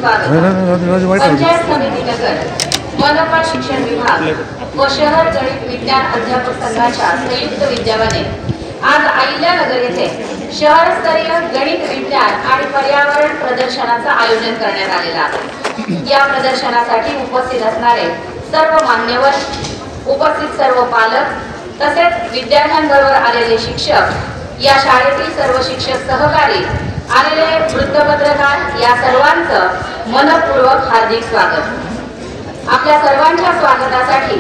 स्वागत। पंचायत समिती नगर, मनपा शिक्षण विभाग व शहर गणित विज्ञान अध्यापक संघाच्या संयुक्त विद्यमाने आज अहिल्यानगर येथे शहरस्तरीय गणित विज्ञान आणि पर्यावरण प्रदर्शनाचं आयोजन करण्यात आलेलं आहे। या प्रदर्शनासाठी उपस्थित असणारे सर्व मान्यवर, उपस्थित सर्व पालक तसेच विद्यार्थ्यांबरोबर आलेले शिक्षक, या शाळेतील सर्व शिक्षक सहकारी, आलेले वृत्तपत्रकार या सर्वांचं मनपूर्वक हार्दिक स्वागत। आपल्या सर्वांच्या स्वागतासाठी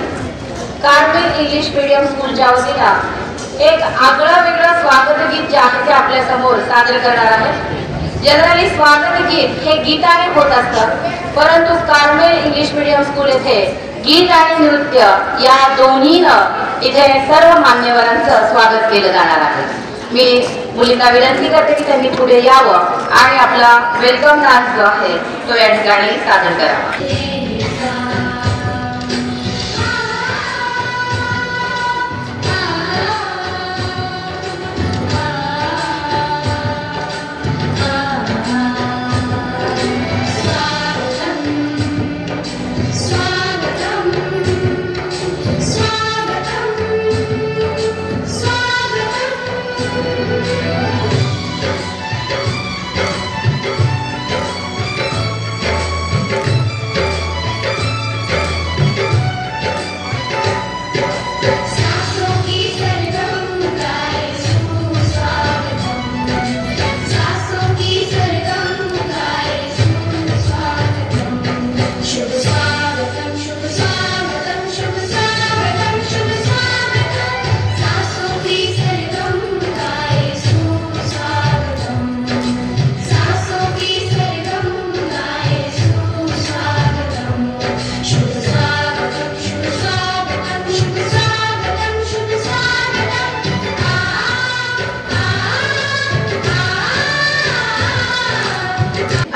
कार्मेल इंग्लिश मीडियम स्कूलच्या वतीने एक आगळं वेगळं स्वागत गीत जे आहे ते आपल्या समोर सादर करणार आहे। जनरली स्वागत गीत हे गीताने होत असतं, परंतु कार्मेल इंग्लिश मीडियम स्कूल येथे गीत आणि नृत्य या दोन्हीनं इथे सर्व मान्यवरांचं स्वागत केलं जाणार आहे। मी मुलींना विनंती करते की त्यांनी पुढे यावं आणि आपला वेलकम डान्स जो आहे तो या ठिकाणी सादर करावा।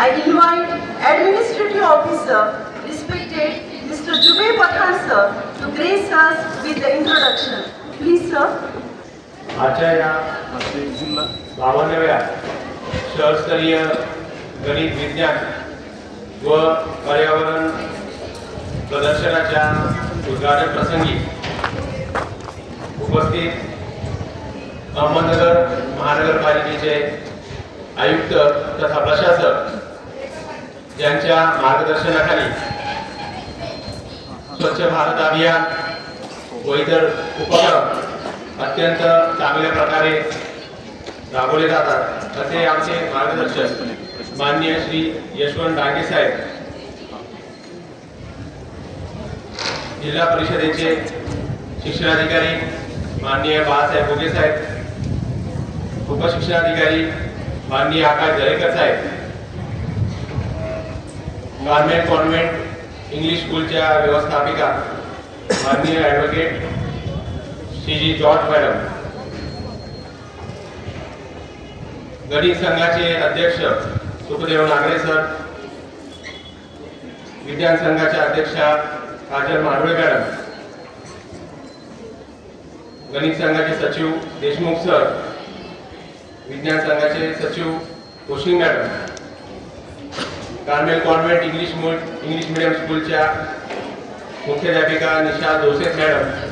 I invite Administrative Officer, respected Mr. Jubair Pathan sir, to grace us with the introduction. Please, sir. आजच्या या 52व्या शहरस्तरीय गणित विज्ञान व पर्यावरण प्रदर्शनाच्या उद्घाटन प्रसंगी उपस्थित अहमदनगर महानगरपालिकेचे आयुक्त तथा प्रशासक यांच्या मार्गदर्शनाखाली स्वच्छ भारत अभियान व इतर उपक्रम अत्यंत चांगल्या प्रकारे राबवले जातात असे आमचे मार्गदर्शक माननीय श्री यशवंत डांगे साहेब, जिल्हा परिषदेचे शिक्षणाधिकारी माननीय बाळासाहेब बोगे साहेब, उपशिक्षणाधिकारी माननीय आकाश दरेकर साहेब, कार्मेल कॉन्व्हेंट इंग्लिश स्कूलच्या व्यवस्थापिका माननीय ॲडव्होकेट श्री जॉर्ज मॅडम, गणित संघाचे अध्यक्ष सुखदेव नागरे सर, विज्ञान संघाच्या अध्यक्षा काजल माडवे मॅडम, गणित संघाचे सचिव देशमुख सर, विज्ञान संघाचे सचिव Koshing madam, Carmel convent English medium स्कूलच्या मुख्याध्यापिका निशा जोसेफ मॅडम,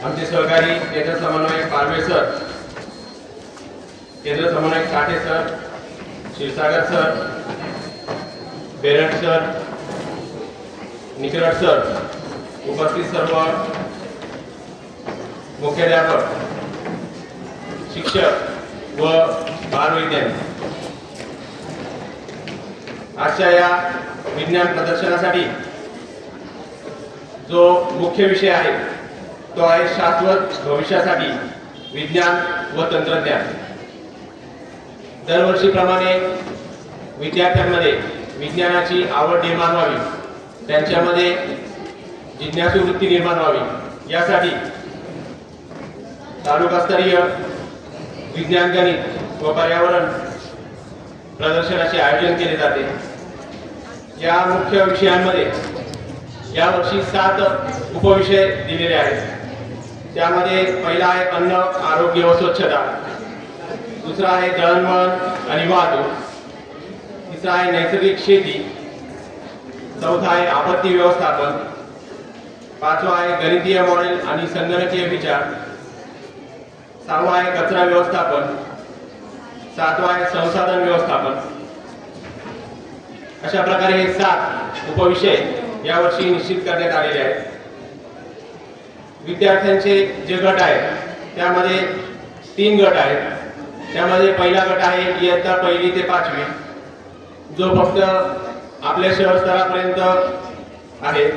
आमचे सहकारी केंद्र समन्वयक पारवे सर, केंद्र समन्वयक Sathe sir, Kshirsagar sir, Berad sir, Nikarat sir, उपस्थित सर्व मुख्याध्यापक, शिक्षक व बालविज्ञानी, आजच्या या विज्ञान प्रदर्शनासाठी जो मुख्य विषय आहे तो आहे शाश्वत भविष्यासाठी विज्ञान व तंत्रज्ञान। दरवर्षीप्रमाणे विद्यार्थ्यांमध्ये विज्ञानाची आवड निर्माण व्हावी, त्यांच्यामध्ये जिज्ञासू वृत्ती निर्माण व्हावी यासाठी तालुकास्तरीय विज्ञान गणित व पर्यावरण प्रदर्शनाचे आयोजन केले जाते। या मुख्य विषयांमध्ये यावर्षी 7 उपविषय दिलेले आहेत। त्यामध्ये पहिला आहे अन्न, आरोग्य व स्वच्छता, दुसरा आहे दळणवळण आणि वाहतूक, तिसरा आहे नैसर्गिक शेती, चौथा आहे आपत्ती व्यवस्थापन, पाचवा आहे गणितीय मॉडेल आणि संगणकीय विचार, सहावा आहे कचरा व्यवस्थापन, सातवा आहे संसाधन व्यवस्थापन. अशा प्रकारे हे 7 उपविषय यावर्षी निश्चित करण्यात आलेले आहेत. विद्यार्थ्यांचे जे गट आहेत त्यामध्ये 3 गट आहेत. त्यामध्ये पहिला गट आहे इयत्ता 1ली ते 5वी, जो फक्त आपल्या शहर स्तरापर्यंत आहे.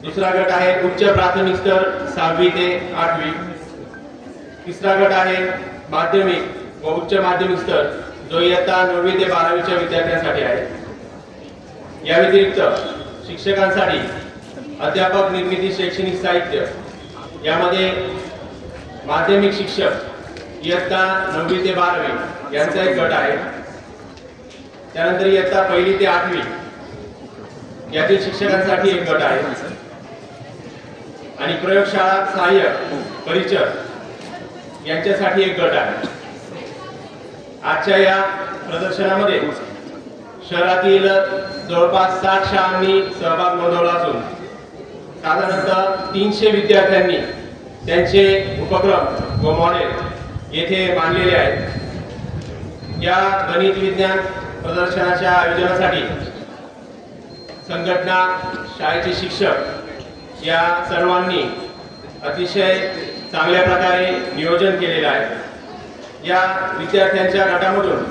दुसरा गट आहे उच्च प्राथमिक स्तर 6वी ते 8वी. तिसरा गट आहे माध्यमिक व उच्च माध्यमिक स्तर, जो इयत्ता 9वी ते 12वीच्या विद्यार्थ्यांसाठी आहे. या व्यतिरिक्त शिक्षकांसाठी अध्यापक निर्मिती शैक्षणिक साहित्य यामध्ये माध्यमिक शिक्षक इयत्ता 9वी ते 12वी यांचा एक गट आहे. त्यानंतर इयत्ता 1ली ते 8वी यातील शिक्षकांसाठी एक गट आहे आणि प्रयोगशाळा सहाय्यक परिचर यांच्यासाठी एक गट आहे. आजच्या या प्रदर्शनामध्ये शहरातील जवळपास 60 शाळांनी सहभाग नोंदवला असून साधारणतः 300 विद्यार्थ्यांनी त्यांचे उपक्रम व मॉडेल येथे मांडलेले आहेत. या गणित विज्ञान प्रदर्शनाच्या आयोजनासाठी संघटना, शाळेचे शिक्षक या सर्वांनी अतिशय चांगल्या प्रकारे नियोजन केलेलं आहे. या विद्यार्थ्यांच्या गटामधून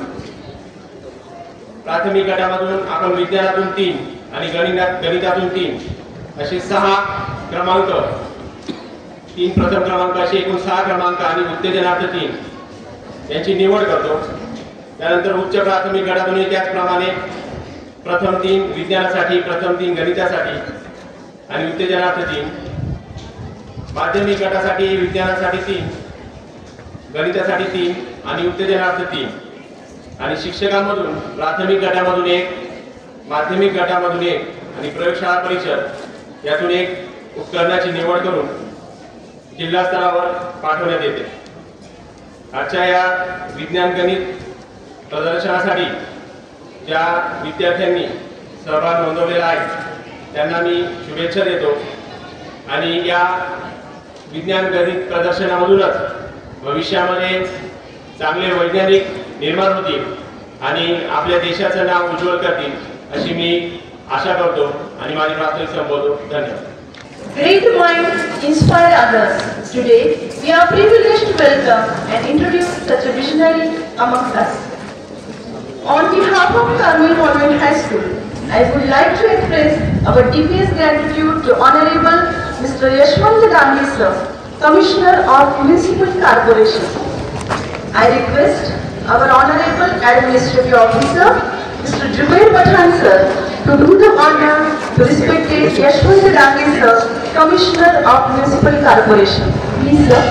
प्राथमिक गटामधून आपण विज्ञानातून 3 आणि गणितातून 3 असे 6 क्रमांक, 3 प्रथम क्रमांक असे एकूण 6 क्रमांक आणि उत्तेजनार्थ 3 यांची निवड करतो. त्यानंतर उच्च प्राथमिक गटातूनही त्याचप्रमाणे प्रथम 3 विज्ञानासाठी, प्रथम 3 गणितासाठी आणि उत्तेजनार्थ 3. माध्यमिक गटासाठी विज्ञानासाठी 3, गणितासाठी 3 आणि उत्तेजनार्थ 3. आणि शिक्षकांमधून प्राथमिक गटामधून 1, माध्यमिक गटामधून 1 आणि प्रयोगशाळा परिषद यातून 1 उपकरणाची निवड करून जिल्हा स्तरावर पाठवण्यात येते. आजच्या या विज्ञान गणित प्रदर्शनासाठी ज्या विद्यार्थ्यांनी सहभाग नोंदवलेला आहे त्यांना मी शुभेच्छा देतो आणि या विज्ञान गणित प्रदर्शनामधूनच भविष्यामध्ये चांगले वैज्ञानिक निर्माण होतील आणि आपल्या देशाचं नाव उज्ज्वल करतील अशी मी आशा करतो आणि माझी प्राथमिक संबोधतो. धन्यवाद. Great minds inspire others. Today, we are privileged to welcome and introduce such a visionary among us. On behalf of Carmel Convent High School, I would like to express our deepest gratitude to Honorable Mr. Yashwant Dani Sir, Commissioner of Municipal Corporation. I request our Honorable Administrative Officer, Mr. Jubair Pathan Sir, to do the honor to respected Yashwant Dani Sir, Commissioner of Municipal Corporation. Please, sir.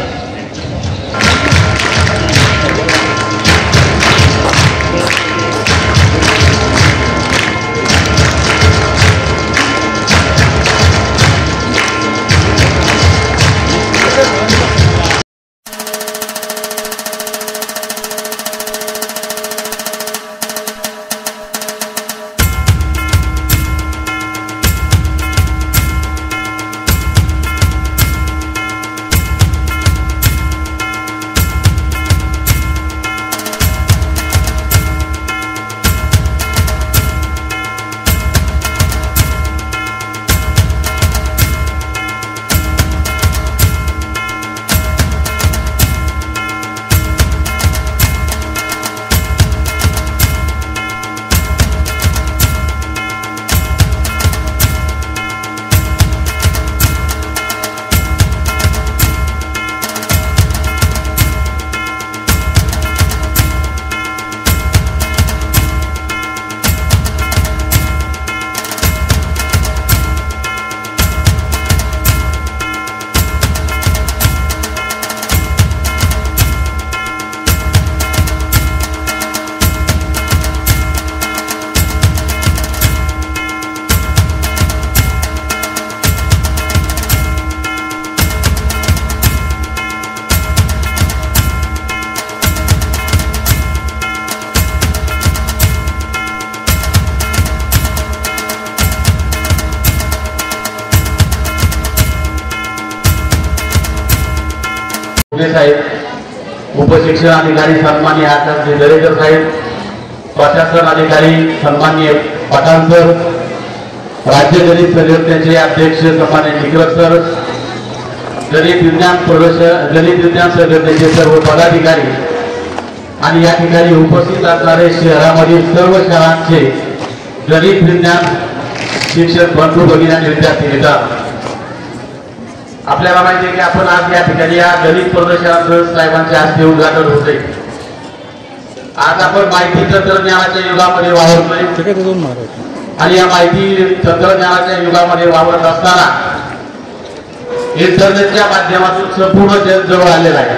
फुगे साहेब, उपशिक्षण अधिकारी सन्माननीय आचार्य दरेकर साहेब, प्रशासन अधिकारी सन्माननीय Pathan sir, राज्य गणित संघटनेचे अध्यक्ष सन्माननीय निकरत सर, गणित विज्ञान संघटनेचे सर्व पदाधिकारी आणि या ठिकाणी उपस्थित असणारे शहरामधील सर्व शाळांचे गणित विज्ञान शिक्षक बंधू भगिनी आणि विद्यार्थी मित्र, आपल्याला माहिती आहे की आपण आज या ठिकाणी या गणित प्रदर्शनाचं साहेबांच्या हस्ते उद्घाटन होते। आज आपण माहिती तंत्रज्ञानाच्या युगामध्ये वावरतोय आणि या माहिती तंत्रज्ञानाच्या युगामध्ये वावरत असताना इंटरनेटच्या माध्यमातून संपूर्ण जग जवळ आलेला आहे।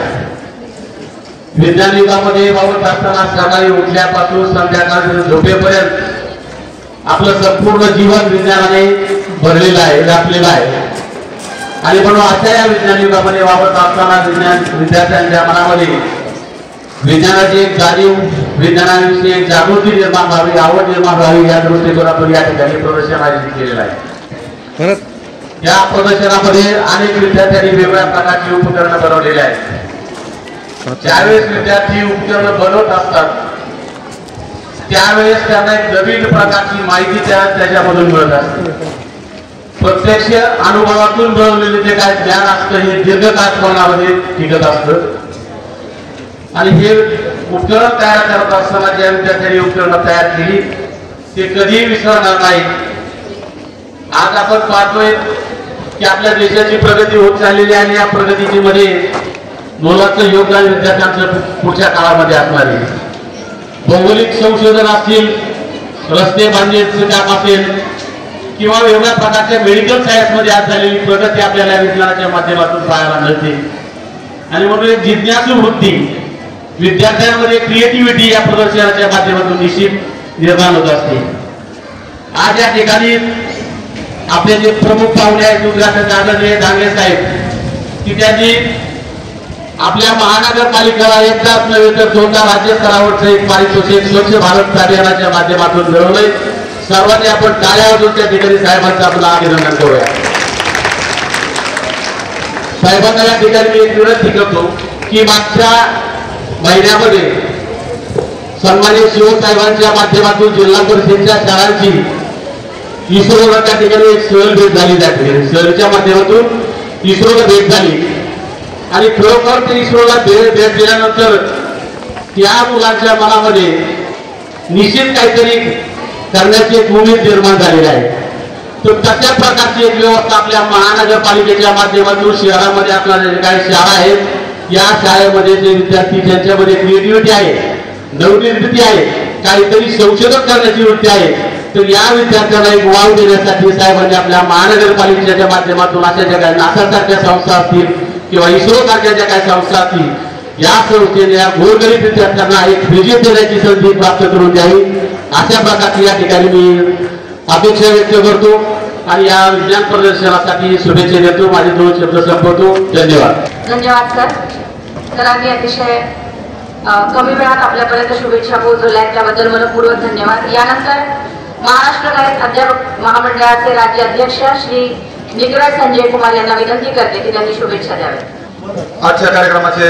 विज्ञान युगामध्ये वावरत असताना सकाळी उठल्यापासून संध्याकाळी झोपेपर्यंत आपलं संपूर्ण जीवन विज्ञानाने भरलेलं आहे, व्यापलेलं आहे। आणि म्हणून अशा या विज्ञान युगामध्ये वावरत असताना विद्यार्थ्यांच्या मनामध्ये विज्ञानाची एक जाणीव, विज्ञानाविषयी एक जागृती निर्माण व्हावी, आवड निर्माण व्हावी या दृष्टिकोनातून या ठिकाणी प्रदर्शन आयोजित केलेलं आहे। या प्रदर्शनामध्ये अनेक विद्यार्थ्यांनी वेगवेगळ्या प्रकारची उपकरणं बनवलेली आहेत। ज्यावेळेस विद्यार्थी उपकरणं बनवत असतात त्यावेळेस त्यांना एक नवीन प्रकारची माहिती त्याच्यामधून मिळत असते। प्रत्यक्ष अनुभवातून मिळवलेले जे काय ज्ञान असतं हे दीर्घकाळ कोणामध्ये टिकत असतं आणि हे उपकरण तयार करत असताना ज्या विद्यार्थ्यांनी उपकरणं तयार केली ते कधीही विसरणार नाही। आज आपण पाहतोय की आपल्या देशाची प्रगती होत चाललेली आहे आणि या प्रगतीची मध्ये मोलाचं योगदान विद्यार्थ्यांचं पुढच्या काळामध्ये असणार आहे। भौगोलिक संशोधन असतील, रस्ते बांधणीचं काम असेल किंवा वेगवेगळ्या प्रकारच्या मेडिकल सायन्स मध्ये आज झालेली प्रगती आपल्याला विज्ञानाच्या माध्यमातून पाहायला मिळते आणि म्हणून एक जिज्ञासू वृत्ती विद्यार्थ्यांमध्ये क्रिएटिव्हिटी या प्रदर्शनाच्या माध्यमातून निश्चित निर्माण होत असते। आज या ठिकाणी आपले जे प्रमुख पाहुणे आहेत उद्घाटक आदरणीय डांगे साहेब की त्यांनी आपल्या महानगरपालिकेला एकदाच नव्हे तर दोनदा राज्य स्तरावरचं एक पारितोषिक स्वच्छ भारत अभियानाच्या माध्यमातून मिळवलंय। सर्वांनी आपण टाळ्या वाजवून त्या ठिकाणी साहेबांचं आपलं अभिनंदन करूया। साहेबांना या ठिकाणी मी एक विनंती करतो की मागच्या महिन्यामध्ये सन्माननीय शिवसाहेबांच्या माध्यमातून जिल्हा परिषदेच्या शाळांची इस्रोला त्या ठिकाणी एक सहल भेट झाली। त्या ठिकाणी सहलीच्या माध्यमातून इस्रोला भेट झाली आणि खरोखर ते इस्रोला भेट दिल्यानंतर त्या मुलांच्या मनामध्ये निश्चित काहीतरी करण्याची एक उमेद निर्माण झालेली आहे। तर तशा प्रकारची एक व्यवस्था आपल्या महानगरपालिकेच्या माध्यमातून शहरामध्ये आपल्या काही शाळा आहेत या शाळेमध्ये जे विद्यार्थी ज्यांच्यामध्ये क्रिएटिव्हिटी आहे, नवनिर्मिती आहे, काहीतरी संशोधन करण्याची वृत्ती आहे तर या विद्यार्थ्यांना एक वाव देण्यासाठी साहेबांनी आपल्या महानगरपालिकेच्या माध्यमातून अशा ज्या काही नासा सारख्या संस्था असतील किंवा इस्रो सारख्या ज्या काही संस्था असतील या संस्थेने या गोरगरीब विद्यार्थ्यांना एक विजय देण्याची संधी प्राप्त करून द्यावी अशा प्रकारची या ठिकाणी मी अपेक्षा व्यक्त करतो आणि या विज्ञान प्रदर्शनासाठी शुभेच्छा देतो। माझे 2 शब्द संपवतो। धन्यवाद। धन्यवाद सर। तर आम्ही अतिशय कमी वेळात आपल्यापर्यंत शुभेच्छा पोहोचवल्या त्याबद्दल मनपूर्वक धन्यवाद। यानंतर महाराष्ट्र गणित अध्यापक महामंडळाचे राज्य अध्यक्ष श्री निकरत संजय कुमार यांना विनंती करते की त्यांनी शुभेच्छा द्याव्या। आजच्या कार्यक्रमाचे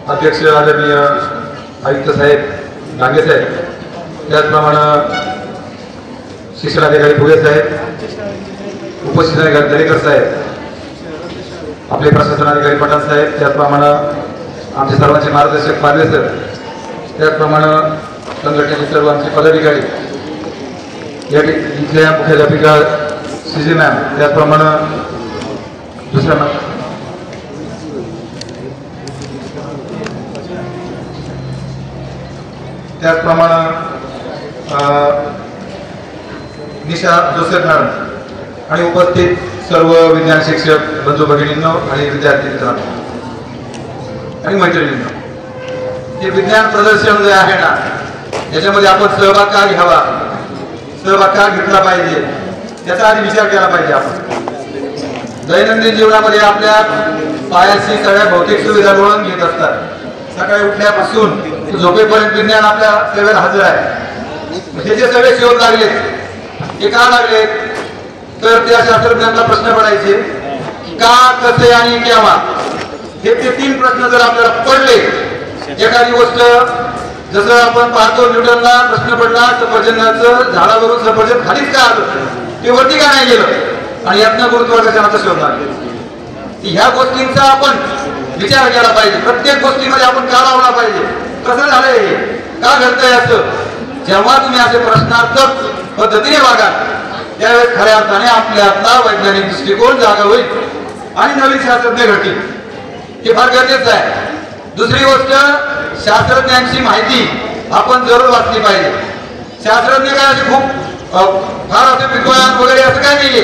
अध्यक्ष आदरणीय आयुक्त साहेब डांगे साहेब, त्याचप्रमाणे शिक्षणाधिकारी फुगे साहेब, उपशिक्षण अधिकारी दरेकर साहेब, आपले प्रशासन अधिकारी पठाण साहेब, त्याचप्रमाणे आमचे सर्वांचे मार्गदर्शक पारवे सर, त्याचप्रमाणे संघटनेचे सर्व आमचे पदाधिकारी, या इथल्या मुख्याध्यापिका सीजी मॅम, त्याचप्रमाणे दुसऱ्या त्याचप्रमाणे निशा जोसेफ मॅडम आणि उपस्थित सर्व विज्ञान शिक्षक बंधू भगिनींनो आणि विद्यार्थी मित्रांनो आणि मैत्रिणींनो, हे विज्ञान प्रदर्शन जे आहे ना याच्यामध्ये आपण सहभाग का घ्यावा, सहभाग का घेतला पाहिजे याचा आधी विचार केला पाहिजे। आपण दैनंदिन जीवनामध्ये आपल्या पायाशी सगळ्या भौतिक सुविधा मिळवून घेत असतात। सकाळी उठल्यापासून झोपेपर्यंत विज्ञान आपल्या सेवेला हजर आहे। हे जे सगळे शोध लागलेत हे का लागलेत तर त्या शास्त्रज्ञांना प्रश्न पडायचे का, कसे आणि केव्हा हे ते 3 प्रश्न जर आपल्याला पडले, एखादी गोष्ट जसं आपण पाहतो न्यूटनला प्रश्न पडला सफरचंदाचं झाडावरून सफरचंद खालीच का आलं, ते वरती का नाही गेलं, आणि यातनं गुरुत्वाकर्षणाचा शोध लागला. ह्या गोष्टींचा आपण विचार केला पाहिजे. प्रत्येक गोष्टीमध्ये आपण का लावला पाहिजे, कसं झालंय, का घडतंय असं. जेव्हा तुम्ही असे प्रश्नार्थक पद्धतीने वागाल त्यावेळेस खऱ्या अर्थाने आपल्यातला वैज्ञानिक दृष्टिकोन जागा होईल आणि नवीन शास्त्रज्ञ घडतील. हे फार गरजेचं आहे. दुसरी गोष्ट, शास्त्रज्ञांची माहिती आपण जरूर वाचली पाहिजे. शास्त्रज्ञ काय असे खूप फार असे विद्वान वगैरे असं काय नाहीये,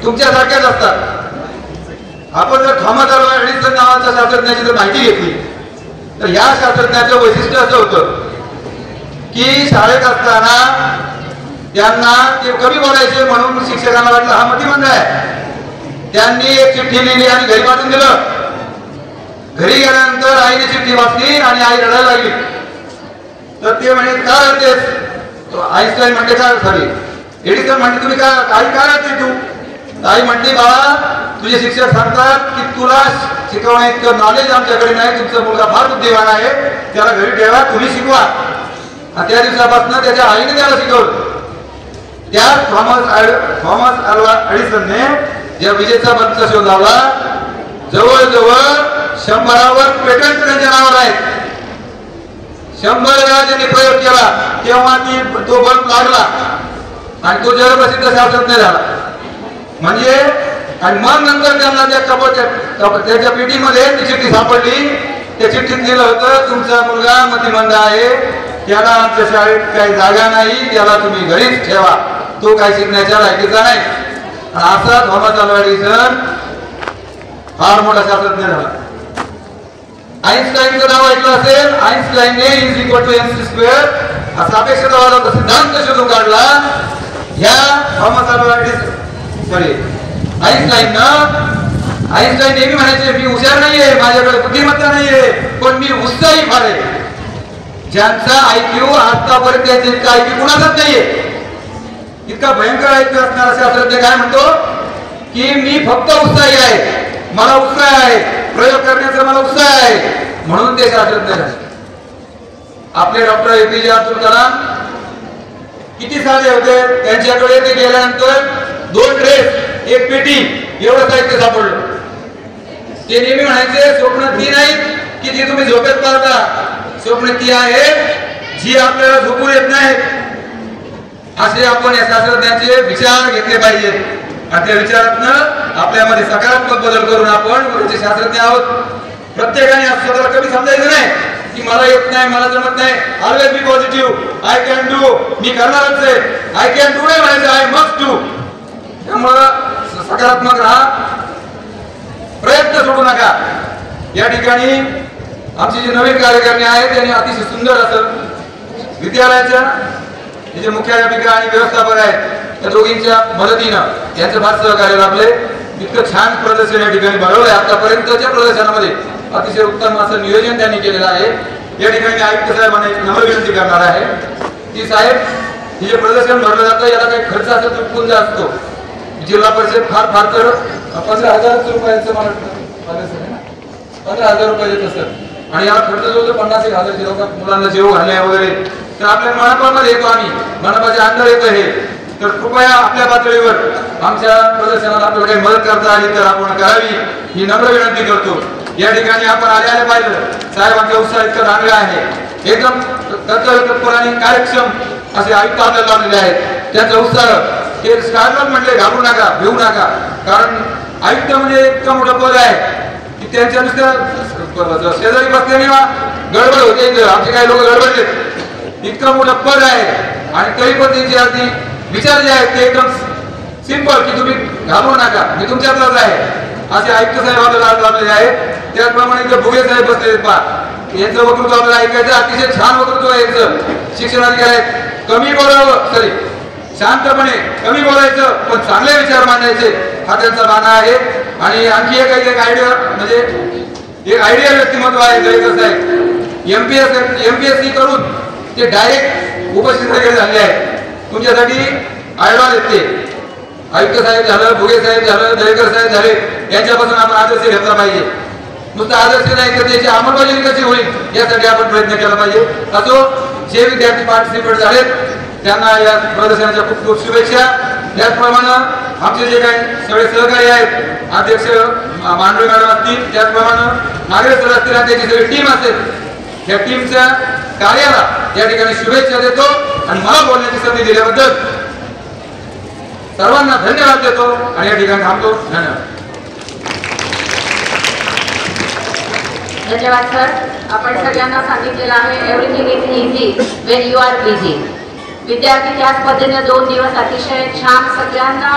तुमच्यासारख्याच असतात. आपण जर थॉमस अल्वा एडिसन नावाच्या शास्त्रज्ञाची जर माहिती घेतली तर या शास्त्रज्ञाचं वैशिष्ट्य असं होतं की शाळेत असताना त्यांना ते कमी बोलायचे म्हणून शिक्षकांना वाटलं हा मतिमंद आहे. त्यांनी एक चिठ्ठी लिहिली आणि घरी पाठवून दिलं. घरी गेल्यानंतर आईने चिठ्ठी वाचली आणि आई रडायला लागली. तर ते म्हणे का रडतेस, आईन्स्टाईन म्हणते का सॉरी एडिसन म्हणते तुम्ही का आई का रडते तू. आई म्हणते बाळा तुझे शिक्षक सांगतात की तुला शिकवण्या इतकं नॉलेज आमच्याकडे नाही, तुमचा मुलगा फार बुद्धिवान आहे, त्याला घरी ठेवा, तुम्ही शिकवा. आणि त्या दिवसापासून त्याच्या आईने त्याला शिकवलं. त्या थॉमस अल्वा एडिसनने ज्या विजेचा बल्बचा शोध लावला जवळजवळ 100वर पेटंट त्यांच्या नावावर आहेत. 100 वेळा त्यांनी प्रयोग केला तेव्हा तो बल्ब लागला आणि तो जगप्रसिद्ध शास्त्रज्ञ झाला. म्हणजे आणि मग नंतर त्यांना त्याच्या पेटीमध्ये ती चिठ्ठी सापडली. त्या चिठ्ठीत लिहिलं होतं तुमचा मुलगा मतिमंद आहे, त्याला आमच्या शाळेत काही जागा नाही, त्याला तुम्ही घरीच ठेवा, तो काही शिकण्याच्या लायकीचा नाही. आणि असा थॉमस अल्वा एडिसन फार मोठा शास्त्रज्ञ झाला. आईन्स्टाईनचं नाव ऐकलं असेल. आईन्स्टाईनने E=mc² हा सापेक्षतावादाचा सिद्धांत शोधून काढला. ह्या थॉमस अल्वा एडिसन आईन्स्टाईन नेहमी म्हणायचे मी हुशार नाहीये, माझ्याकडे बुद्धिमत्ता नाहीये, पण मी उत्साही फार आहे. ज्यांचा IQ आतापर्यंत त्याचा इतका IQ कुणाचाच नाहीये. इतका भयंकर IQ असणारा शास्त्रज्ञ काय म्हणतो की मी फक्त उत्साही आहे, मला उत्साह आहे, प्रयोग करण्याचा मला उत्साह आहे, म्हणून ते शास्त्रज्ञ झाले. आपले डॉक्टर APJ अब्दुल कलाम किती साधे होते. त्यांच्याकडे ते गेल्यानंतर 2 ड्रेस 1 पेटी एवढं साहित्य सापडलं. ते नेहमी म्हणायचे स्वप्न ती नाही की जी तुम्ही झोपेत पाहता, स्वप्न ती आहे जी आपल्याला झोपू येत नाही. असे आपण या शास्त्रज्ञांचे विचार घेतले पाहिजेत आणि त्या विचारातनं आपल्यामध्ये सकारात्मक बदल करून आपण पुढचे शास्त्रज्ञ आहोत. प्रत्येकाने स्वतःला कधी समजायचं नाही की मला येत नाही, मला जमत नाही. Always be positive, I can do, मी करणारच आहे. आय कॅन डू नाही म्हणायचं, आय मस्ट डू. त्यामुळं सकारात्मक राहा, प्रयत्न सोडू नका. या ठिकाणी आमची जी नवीन कार्यकारिणी आहे त्यांनी अतिशय सुंदर असं विद्यालयाच्या जे मुख्याध्यापिका आणि व्यवस्थापक आहेत त्या दोघींच्या मदतीनं यांचं फार सहकार्य लाभले. इतकं छान प्रदर्शन या ठिकाणी भरवलंय. आतापर्यंतच्या प्रदर्शनामध्ये अतिशय उत्तम असं नियोजन त्यांनी केलेलं आहे. या ठिकाणी आयुक्त साहेबांना एक नम्र विनंती करणार आहे की साहेब हे जे प्रदर्शन भरलं जातं याला काही खर्च असतो तो पुंज असतो. जिल्हा परिषद फार फार तर 15,000 रुपयाचं मला 15,000 रुपये देत असत आणि याला खर्च जो 50,000 लोक मुलांना जेव घालणे वगैरे तर आपल्या मनपामध्ये येतो, आम्ही मनपाच्या अंडर येतो. हे तर कृपया आपल्या पातळीवर आमच्या प्रदर्शनाला आपल्याला काही मदत करता आली तर आपण करावी ही नम्र विनंती करतो. या ठिकाणी आपण आले पाहिलं साहेबांचा उत्साह इतका चांगला आहे. एकदम तत्पर आणि कार्यक्षम असे आयुक्त आपल्याला लावलेले आहेत. त्यांचा उत्साह हे स्टार्टअप म्हटले घाबरू नका, भिवू नका, कारण आयुक्त म्हणजे इतकं मोठं पद आहे की त्यांच्या नुसत्या शेजारी बसल्याने गडबड होते. आमचे काही लोक गडबडले. इतकं मोठं पद आहे आणि तरी पण त्यांचे अगदी विचार जे आहेत ते एकदम सिंपल की तुम्ही घाबरू नका, मी तुमच्यातलाच आहे असे आयुक्त साहेब आपल्याला लाभलेले आहेत. त्याचप्रमाणे इथे भुगे साहेब बसलेले पहा, यांचं वक्तृत्व आपल्याला ऐकायचं. अतिशय छान वक्तृत्व आहे यांचं. शिक्षणाधिकारी आहेत. कमी बोलावं, सॉरी शांतपणे कमी बोलायचं पण चांगले विचार मांडायचे हा त्यांचा बाणा आहे. आणि आणखी एक आयडिया म्हणजे एक आयडिया व्यक्तिमत्व आहे जयकर साहेब. MPSC करून ते डायरेक्ट उपस्थित झाले आहेत. तुमच्यासाठी आयडॉल आहेत ते. आयुक्त साहेब झालं, भुगे साहेब झालं, दरेकर साहेब झाले, यांच्यापासून आपण आदर्श घेतला पाहिजे. नुसतं आदर्श नाही तर त्याची अंमलबजावणी कशी होईल यासाठी आपण प्रयत्न केला पाहिजे. असो, जे विद्यार्थी पार्टिसिपेट झालेत त्यांना या प्रदर्शनाच्या खूप खूप शुभेच्छा. त्याचप्रमाणे आमचे जे काही सगळे सहकारी आहेत, अध्यक्ष मांडवे मॅडम असतील, त्याचप्रमाणे नागरे सर असतील आणि त्याची सगळी टीम असेल, या टीमच्या कार्याला या ठिकाणी शुभेच्छा देतो आणि मला बोलण्याची संधी दिल्याबद्दल सर्वांना धन्यवाद देतो आणि या ठिकाणी थांबतो. धन्यवाद. धन्यवाद सर. आपण सगळ्यांना सांगितलेलं आहे everything is easy when you are busy. विद्यार्थी त्याच पद्धतीने 2 दिवस अतिशय छान सगळ्यांना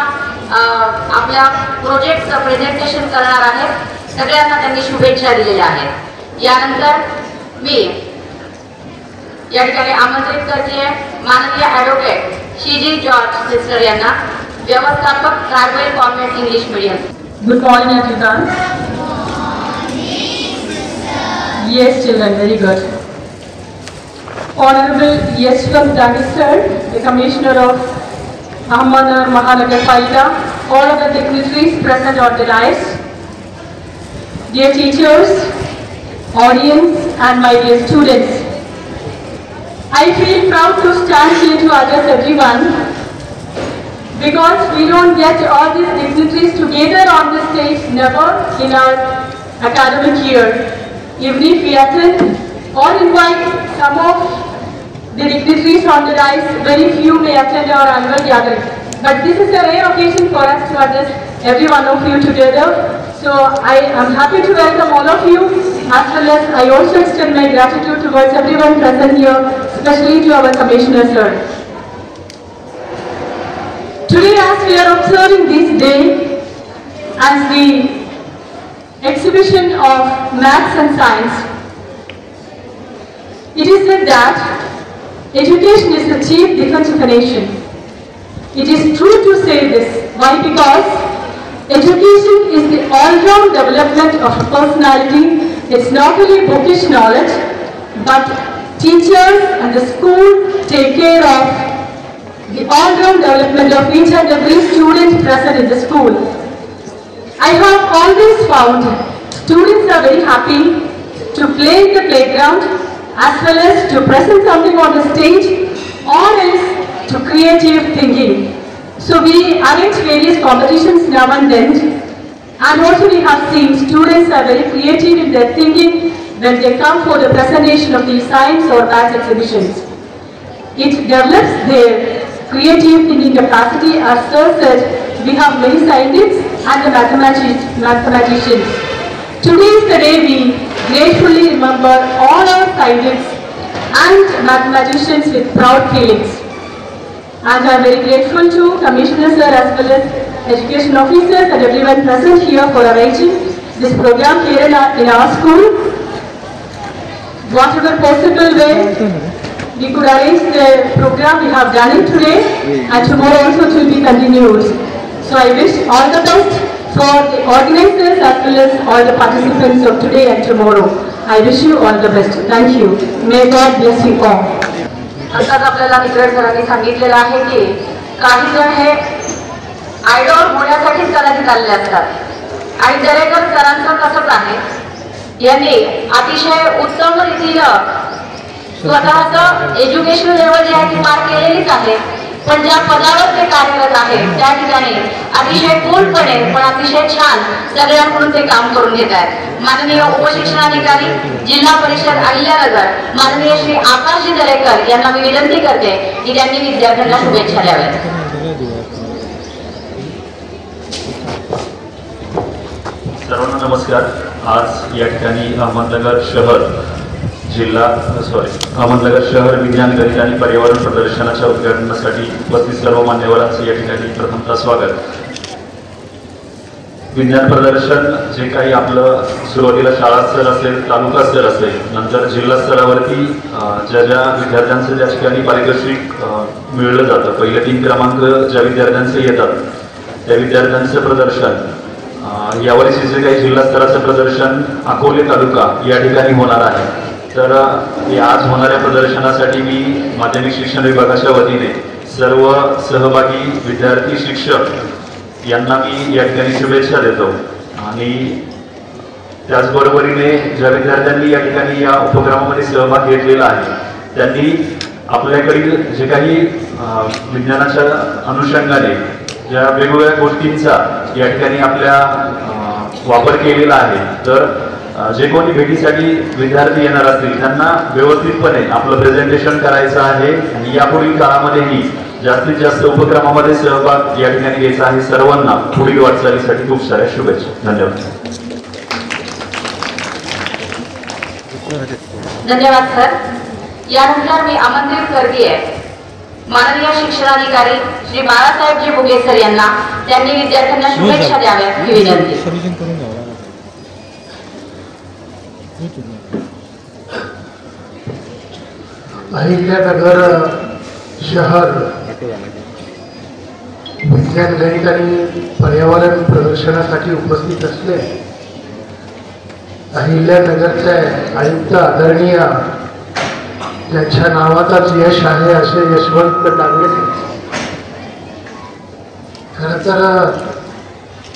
आपल्या प्रोजेक्टचं प्रेझेंटेशन करणार आहेत. सगळ्यांना त्यांनी शुभेच्छा दिलेल्या आहेत. यानंतर मी या ठिकाणी आमंत्रित करते माननीय ॲडव्होकेट शीजी जॉर्ज सिस्टर यांना, व्यवस्थापक Carvel convent English medium. Good morning, everyone. Yes, children, very good. Honorable Yeshwant Dagester, the Commissioner of Ahmednagar Mahanagarpalika, all of the dignitaries present on the dais, dear teachers, audience, and my dear students. I feel proud to stand here to address everyone because we don't get all these dignitaries together on the stage never in our academic year. Even if we attend or invite some of the dignitaries on the dais, very few may attend our annual gathering. But this is a rare occasion for us to address every one of you together. So I am happy to welcome all of you, as well as I also extend my gratitude towards everyone present here, especially to our Commissioner sir. Today, as we are observing this day as the exhibition of maths and science, it is said that education is the chief defense of a nation. It is true to say this. Why? Because education is the all-round development of a personality. It's not only bookish knowledge, but teachers and the school take care of the all-round development of each and every student present in the school. I have always found students are very happy to play in the playground as well as to present something on the stage or else to creative thinking. So we arrange various competitions now and then, and also we have seen students are very creative in their thinking when they come for the presentation of these science or maths exhibitions. It develops their creative thinking capacity. As sir said, we have many scientists and the mathematicians. Today is the day we gratefully remember all our scientists and mathematicians with proud feelings. And I am very grateful to Commissioner sir as well as education officers and everyone present here for arranging this program here in our school. Whatever possible way we could arrange the program, we have done it today, and tomorrow also it will be continued. So I wish all the best for the organizers as well as all the participants of today and tomorrow. I wish you all the best. Thank you. May God bless you all. आताच आपल्याला निकड सरांनी सांगितलेलं आहे की काही जण हे आयडॉल होण्यासाठीच कदाचित आलेले असतात आणि दरेकर सरांचं तसंच आहे. यांनी अतिशय उत्तम रीतीनं स्वतःचं एज्युकेशनल लेवल जे आहे ती पार केलेलीच आहे, पण ज्या पदावर ते कार्यरत आहे त्या ठिकाणी अतिशय पूर्णपणे पण अतिशय छान सगळ्यांकडून ते काम करून घेत आहेत. माननीय उपशिक्षणाधिकारी जिल्हा परिषद अहिल्यानगर माननीय श्री आकाशजी दरेकर यांना मी विनंती करते की त्यांनी विद्यार्थ्यांना शुभेच्छा द्याव्यात. सर्वांना नमस्कार. आज या ठिकाणी अहमदनगर शहर विज्ञान गणित आणि पर्यावरण प्रदर्शनाच्या उद्घाटनासाठी उपस्थित सर्व मान्यवरांचं या ठिकाणी प्रथमतः स्वागत. विज्ञान प्रदर्शन जे काही आपलं सुरुवातीला शाळा स्तर असेल, तालुका स्तर असेल, नंतर जिल्हा स्तरावरती ज्या विद्यार्थ्यांचं त्या ठिकाणी पारितोषिक मिळलं जातं, पहिले 3 क्रमांक ज्या विद्यार्थ्यांचे येतात त्या विद्यार्थ्यांचं प्रदर्शन, यावर्षी जे काही जिल्हा स्तराचं प्रदर्शन अकोले तालुका या ठिकाणी होणार आहे. तर आज होणाऱ्या प्रदर्शनासाठी मी माध्यमिक शिक्षण विभागाच्या वतीने सर्व सहभागी विद्यार्थी, शिक्षक यांना मी या ठिकाणी शुभेच्छा देतो. आणि त्याचबरोबरीने ज्या विद्यार्थ्यांनी या ठिकाणी या उपक्रमामध्ये सहभाग घेतलेला आहे त्यांनी आपल्याकडील जे काही विज्ञानाच्या अनुषंगाने ज्या वेगवेगळ्या गोष्टींचा या ठिकाणी आपल्या वापर केलेला आहे. तर जे कोणी भेटीसाठी विद्यार्थी येणार असतील त्यांना व्यवस्थितपणे आपलं प्रेझेंटेशन करायचं आहे आणि यापुढील काळामध्येही जास्तीत जास्त उपक्रमामध्ये सहभाग या ठिकाणी घ्यायचा आहे. सर्वांना पुढील वाटचालीसाठी खूप साऱ्या शुभेच्छा. धन्यवाद. धन्यवाद सर. यानंतर मी आमंत्रित करते माननीय शिक्षणाधिकारी श्री बाळासाहेबजी बुगे सर यांना. त्यांनी विद्यार्थ्यांना शुभेच्छा द्याव्यात ही विनंती. अहिल्यानगर शहर विज्ञान गणित आणि पर्यावरण प्रदर्शनासाठी उपस्थित असले. अहिल्यानगरचे आयुक्त आदरणीय त्यांच्या नावाचाच यश आहे असे यशवंत डांगे. खरं तर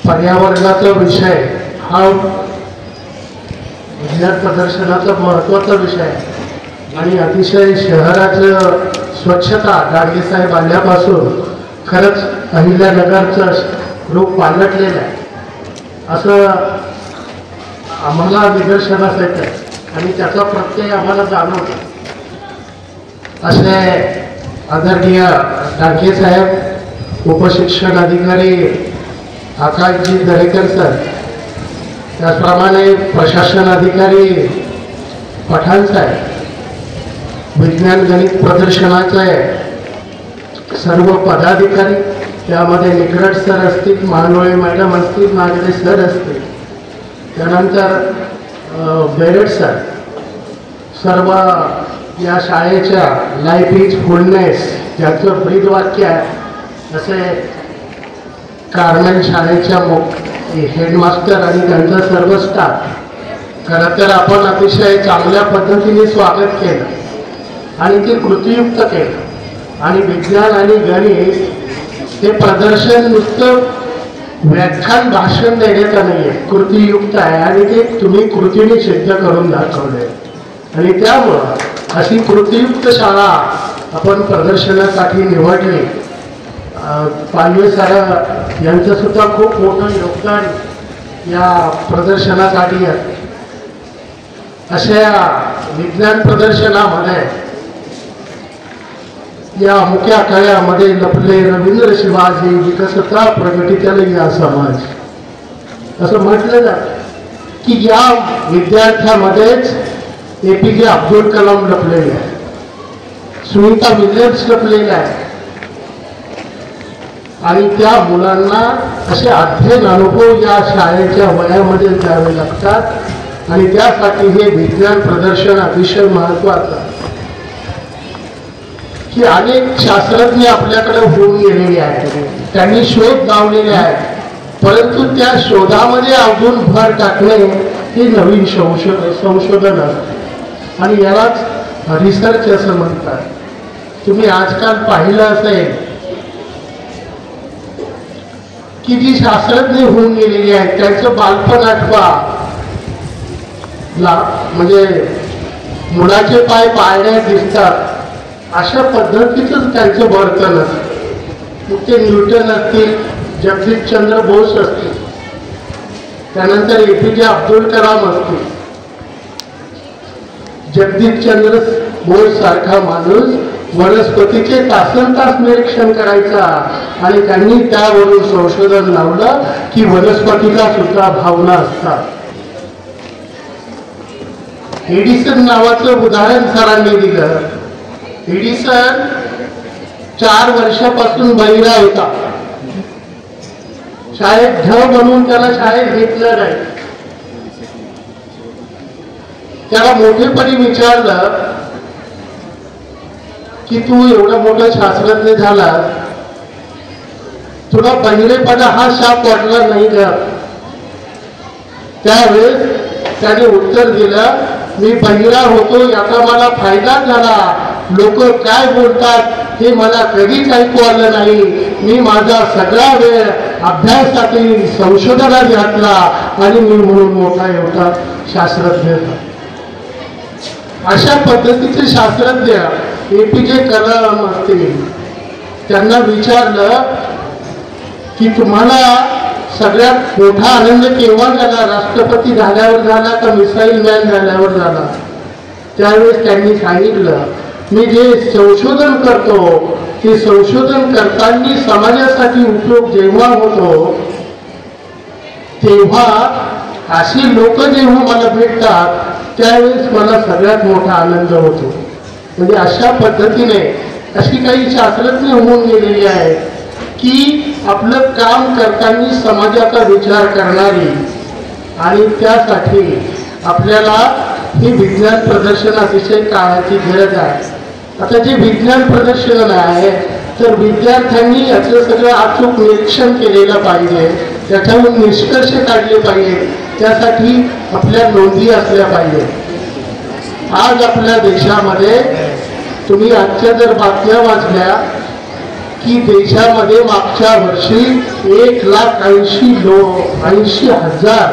पर्यावरणाचा विषय हा विज्ञान प्रदर्शनाचा महत्त्वाचा विषय आहे आणि अतिशय शहराचं स्वच्छता डांगे साहेब आल्यापासून खरंच अहिल्यानगरचं रूप पालटलेलं आहे असं आम्हाला निदर्शनास येतं आणि त्याचा प्रत्यय आम्हाला जाणवतो. असे आदरणीय डांगे साहेब, उपशिक्षण अधिकारी आकाशजी दरेकर सर, त्याचप्रमाणे प्रशासन अधिकारी पठाण साहेब, विज्ञान गणित प्रदर्शनाचे सर्व पदाधिकारी, त्यामध्ये निकरट सर असतील, महानोळे मॅडम असतील, नागरे सर असतील, त्यानंतर बेरेट सर, सर्व या शाळेच्या लाईफ इज फुलनेस ज्याचं ब्रीद वाक्य आहे असे कार्मेल शाळेच्या हेडमास्टर आणि त्यांचा सर्व स्टाफ. खरं तर आपण अतिशय चांगल्या पद्धतीने स्वागत केलं आणि ते कृतीयुक्त केलं. आणि विज्ञान आणि गणित हे प्रदर्शन नुसतं व्याख्यान भाषण देण्याचं नाही आहे, कृतीयुक्त आहे आणि ते तुम्ही कृतीने सिद्ध करून दाखवले. आणि त्यामुळं अशी कृतीयुक्त शाळा आपण प्रदर्शनासाठी निवडली. पालवे सर यांचं सुद्धा खूप मोठं योगदान या प्रदर्शनासाठी आहे. अशा विज्ञान प्रदर्शनामध्ये या मुख्य आखाड्यामध्ये लपले रवींद्र शिवाजी विकसता प्रगतीतले या समाज असं म्हटलं जातं की या विद्यार्थ्यामध्येच APJ अब्दुल कलाम लपलेले आहे, सुनीता विल्यम्स लपलेले आहे आणि त्या मुलांना असे अध्ययन अनुभव या शाळेच्या वयामध्ये द्यावे लागतात आणि त्यासाठी हे विज्ञान प्रदर्शन अतिशय महत्त्वाचं आहे. की अनेक शास्त्रज्ञ आपल्याकडे होऊन गेलेले आहेत, त्यांनी शोध लावलेले आहेत, परंतु त्या शोधामध्ये अजून भर टाकणे हे नवीन संशोधन असते आणि यालाच रिसर्च असं म्हणतात. तुम्ही आजकाल पाहिलं असेल की जी शास्त्रज्ञ होऊन गेलेली आहेत त्यांचं बालपण आठवा, म्हणजे मुलाचे पाय पाळण्यात दिसतात अशा पद्धतीचंच त्यांचं वर्तन असतं. ते न्यूटन असतील, जगदीशचंद्र बोस असतील, त्यानंतर APJ अब्दुल कलाम असतील. जगदीशचंद्र बोस सारखा माणूस वनस्पतीचे तासनतास निरीक्षण करायचा आणि त्यांनी त्यावरून संशोधन लावलं की वनस्पतीला सुद्धा भावना असतात. एडिसन नावाचं उदाहरण सरांनी दिलं. एडिसन 4 वर्षापासून बहिरा होता, शाळेत ढ म्हणून त्याला शाळेत घेतलं नाही. त्याला मोठेपणी विचारलं की तू एवढा मोठा शास्त्रज्ञ झाला, तुला बहिरेपणा हा शाप वाटला नाही का? त्यावेळेस त्याने उत्तर दिलं, मी बहिरा होतो याचा मला फायदा झाला, लोक काय बोलतात हे मला कधीच ऐकू आलं नाही, मी माझा सगळा वेळ अभ्यासातील संशोधनात घातला आणि मी म्हणून मोठा एवढा शास्त्रज्ञ झालो. अशा पद्धतीचे शास्त्रज्ञ APJ कलाम असतील, त्यांना विचारलं की तुम्हाला सगळ्यात मोठा आनंद केव्हा झाला, राष्ट्रपती झाल्यावर झाला का मिसाईल मॅन झाल्यावर झाला? त्यावेळेस त्यांनी सांगितलं, मी जे संशोधन करतो ते संशोधन करताना समाजासाठी उपयोग जेव्हा होतो तेव्हा अशी लोक जेव्हा मला भेटतात त्यावेळेस मला सगळ्यात मोठा आनंद होतो. म्हणजे अशा पद्धतीने अशी काही शास्त्रज्ञ होऊन गेलेली आहेत की आपलं काम करताना समाजाचा विचार करणारी, आणि त्यासाठी आपल्याला ही विज्ञान प्रदर्शन अतिशय काळाची गरज आहे. आता जे विज्ञान प्रदर्शन आहे तर विद्यार्थ्यांनी याचं सगळं अचूक निरीक्षण केलेलं पाहिजे, त्याच्यावरून निष्कर्ष काढले पाहिजे, त्यासाठी आपल्या नोंदी असल्या पाहिजे. आज आपल्या देशामध्ये तुम्ही आजच्या जर बातम्या वाचल्या की देशामध्ये मागच्या वर्षी 1,80,000